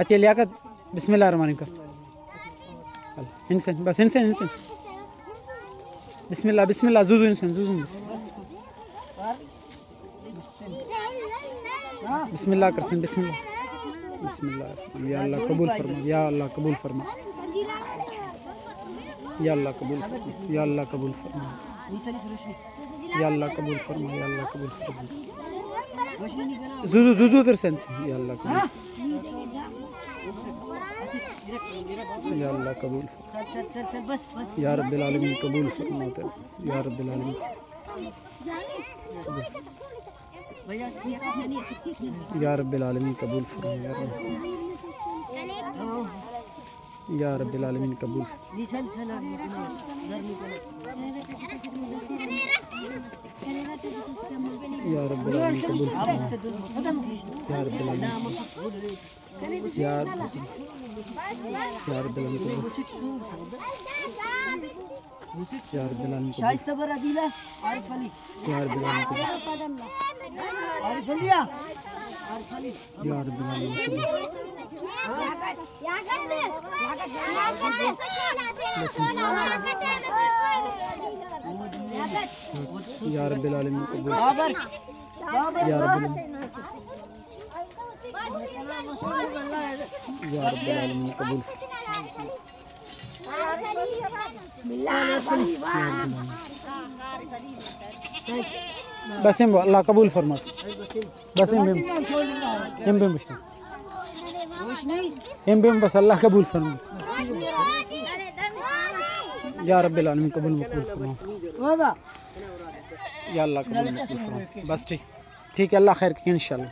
अच्छा लियाकत बिस्मिल्लाह रहमान कर इंसान बस इंसान इंसान बिस्मिल्लाह बिस्मिल्लाह जुजू इंसान जुजू बिस्मिल्लाह करसन बिस्मिल्लाह बिस्मिल्लाह या अल्लाह कबूल फरमा या अल्लाह कबूल फरमा या अल्लाह कबूल फरमा या अल्लाह कबूल फरमा या अल्लाह कबूल फरमा या अल्लाह कबूल फरमा जुजू जुजू करसन या अल्लाह कबूल या अल्लाह कबूल या रब्बिल आलमीन कबूल फरमा या रब्बिल आलमीन या रब्बिल आलमीन कबूल फरमा या रब्बिल आलमीन कबूल या रब्बिल आलमीन कबूल फरमा या रब्बिल आलमीन या रब्बिल आलमीन या रब्बिल आलमीन शाइस्ता बर अदीला आरिफ अली या रब्बिल आलमीन आरिफ अली या रब्बिल आलमीन या रब्बिल आलमीन कबूल या रब्बिल या रब्बिल आलमीन कबूल बस अल्लाह कबूल फरमा बस बस अल्लाह कबूल फरमा या रब्बिल आलमीन कबूल मकबूल फरमा या अल्लाह कबूल मकबूल फरमा बस ठीक है अल्लाह खैर इंशाल्लाह।